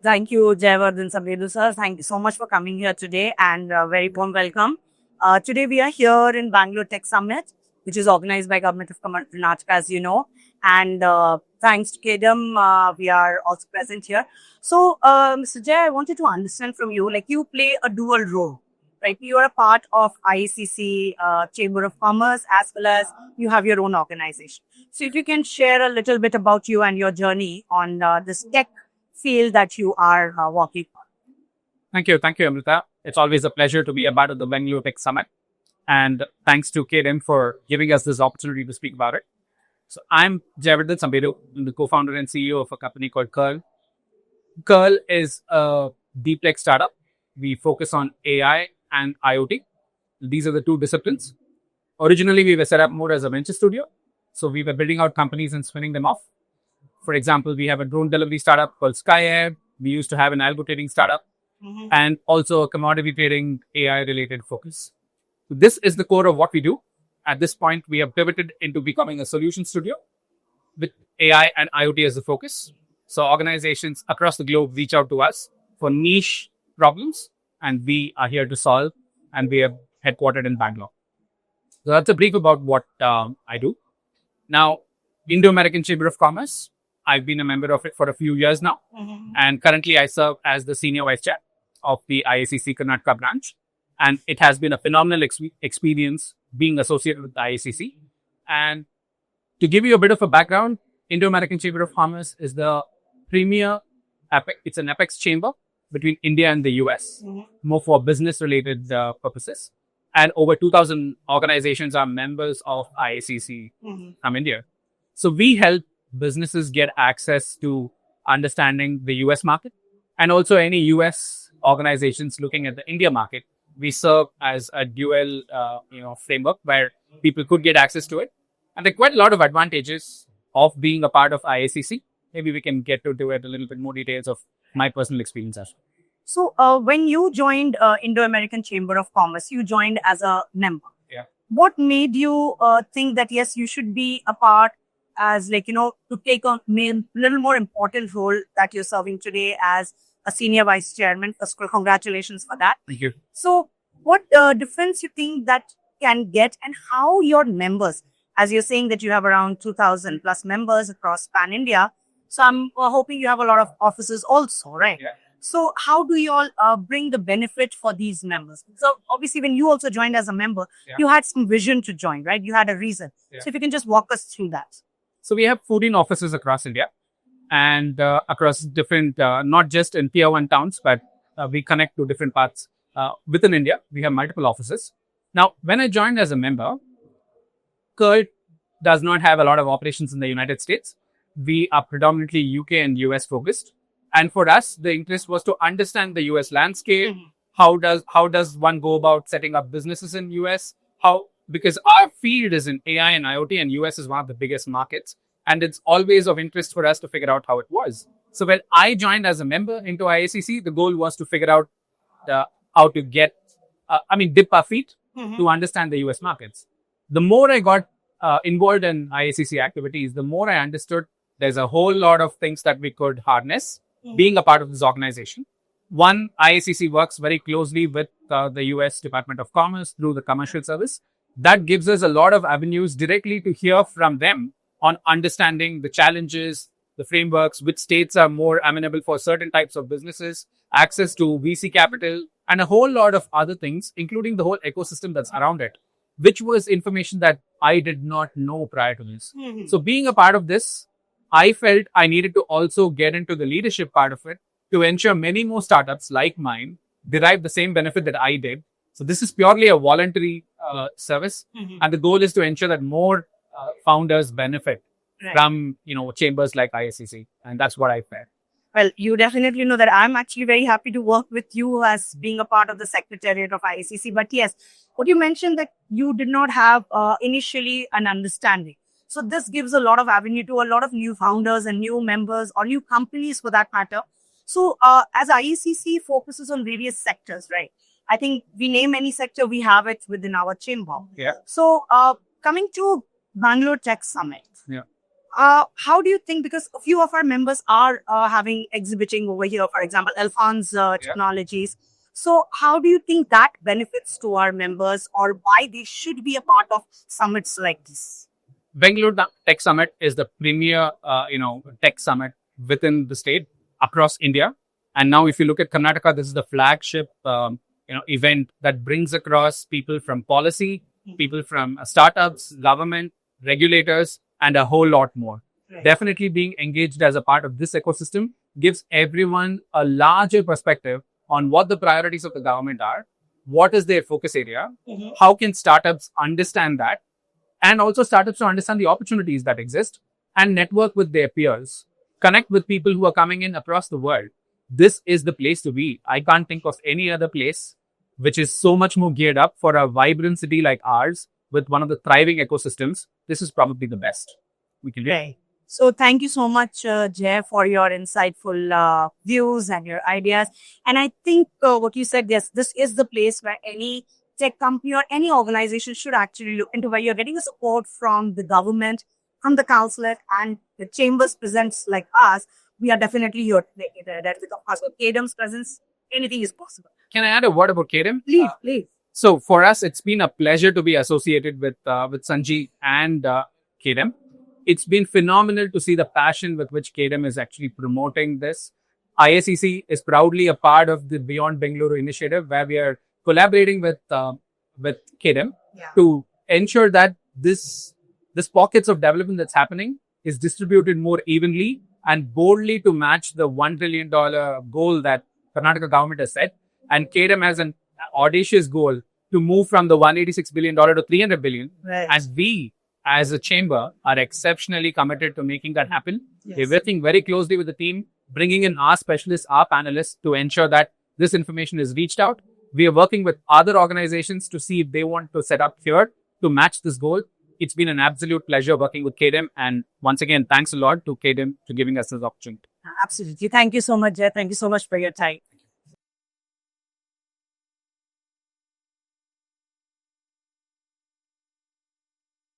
Thank you, Jayavardhan Sambedu, sir. Thank you so much for coming here today and very warm welcome. Today we are here in Bangalore Tech Summit, which is organized by Government of Karnataka, as you know. And thanks to KDEM, we are also present here. So, Mr. Jay, I wanted to understand from you, like you play a dual role, right? You are a part of IACC Chamber of Commerce as well as you have your own organization. So, if you can share a little bit about you and your journey on this tech field that you are working on. Thank you, Amrita. It's always a pleasure to be a part of the Bangalore Tech Summit. And thanks to KDEM for giving us this opportunity to speak about it. So I'm Jayavardhan Sambedu. I'm the co-founder and CEO of a company called Curl. Curl is a deep tech startup. We focus on AI and IoT. These are the two disciplines. Originally, we were set up more as a venture studio. So we were building out companies and spinning them off. For example, we have a drone delivery startup called SkyAir. We used to have an algo trading startup and also a commodity trading AI related focus. So this is the core of what we do. At this point, we have pivoted into becoming a solution studio with AI and IoT as the focus. So organizations across the globe reach out to us for niche problems, and we are here to solve, and we are headquartered in Bangalore. So that's a brief about what I do. Now, Indo-American Chamber of Commerce, I've been a member of it for a few years now. And currently I serve as the senior vice chair of the IACC Karnataka branch. And it has been a phenomenal experience being associated with the IACC. And to give you a bit of a background, Indo-American Chamber of Commerce is the premier it's an apex chamber between India and the US, more for business related purposes. And over 2,000 organizations are members of IACC from India. So we help businesses get access to understanding the US market and also any US organizations looking at the India market. We serve as a dual, framework where people could get access to it. And there are quite a lot of advantages of being a part of IACC. Maybe we can get into it a little bit more details of my personal experience as well. So, when you joined Indo-American Chamber of Commerce, you joined as a member. Yeah. What made you think that, yes, you should be a part as to take on a little more important role that you're serving today as a senior vice chairman? First of all, congratulations for that. Thank you. So what difference you think that can get and how your members, as you're saying that you have around 2,000 plus members across pan-India. So I'm hoping you have a lot of offices also, right? Yeah. So how do you all bring the benefit for these members? So obviously when you also joined as a member, you had some vision to join, right? You had a reason. Yeah. So if you can just walk us through that. So we have 14 offices across India and across different, not just in tier 1 towns, but we connect to different parts within India. We have multiple offices. Now, when I joined as a member, Curl does not have a lot of operations in the United States. We are predominantly UK and US focused. And for us, the interest was to understand the US landscape. How does one go about setting up businesses in US? Because our field is in AI and IoT and US is one of the biggest markets. And it's always of interest for us to figure out how it was. So when I joined as a member into IACC, the goal was to figure out how to dip our feet to understand the US markets. The more I got involved in IACC activities, the more I understood there's a whole lot of things that we could harness being a part of this organization. One, IACC works very closely with the US Department of Commerce through the commercial service. That gives us a lot of avenues directly to hear from them on understanding the challenges, the frameworks, which states are more amenable for certain types of businesses, access to VC capital, and a whole lot of other things, including the whole ecosystem that's around it, which was information that I did not know prior to this. So being a part of this, I felt I needed to also get into the leadership part of it to ensure many more startups like mine derive the same benefit that I did. So this is purely a voluntary service. And the goal is to ensure that more founders benefit from, chambers like IACC. And that's what I felt. Well, you definitely know that I'm actually very happy to work with you as being a part of the secretariat of IACC. But yes, what you mentioned that you did not have initially an understanding. So this gives a lot of avenue to a lot of new founders and new members or new companies for that matter. So as IACC focuses on various sectors, right? I think we name any sector, we have it within our chamber. Yeah. So coming to Bangalore Tech Summit. Yeah. How do you think, because a few of our members are having exhibiting over here, for example, Alphonse Technologies. So how do you think that benefits to our members, or why they should be a part of summits like this? Bangalore Tech Summit is the premier, tech summit within the state across India. And now, if you look at Karnataka, this is the flagship, event that brings across people from policy, people from startups, government, regulators, and a whole lot more. Right. Definitely being engaged as a part of this ecosystem gives everyone a larger perspective on what the priorities of the government are, what is their focus area, how can startups understand that, and also startups to understand the opportunities that exist and network with their peers, connect with people who are coming in across the world. This is the place to be. I can't think of any other place which is so much more geared up for a vibrant city like ours with one of the thriving ecosystems. This is probably the best we can do. Right. So thank you so much, Jay, for your insightful views and your ideas. And I think what you said, yes, this is the place where any tech company or any organization should actually look into, where you're getting the support from the government, from the consulate, and the chambers presents like us. We are definitely here to make it. That with, of course, with KDEM's presence, anything is possible. Can I add a word about KDEM? Please. So for us, it's been a pleasure to be associated with Sanji and KDEM. It's been phenomenal to see the passion with which KDEM is actually promoting this. IACC is proudly a part of the Beyond Bengaluru initiative, where we are collaborating with KDEM to ensure that this pockets of development that's happening is distributed more evenly and boldly to match the $1 trillion goal that Karnataka government has set. And KDEM has an audacious goal to move from the $186 billion to $300 billion. Right. And we, as a chamber, are exceptionally committed to making that happen. Yes. We're working very closely with the team, bringing in our specialists, our panelists to ensure that this information is reached out. We are working with other organizations to see if they want to set up here to match this goal. It's been an absolute pleasure working with KDEM. And once again, thanks a lot to KDEM for giving us this opportunity. Absolutely. Thank you so much, Jay. Thank you so much for your time.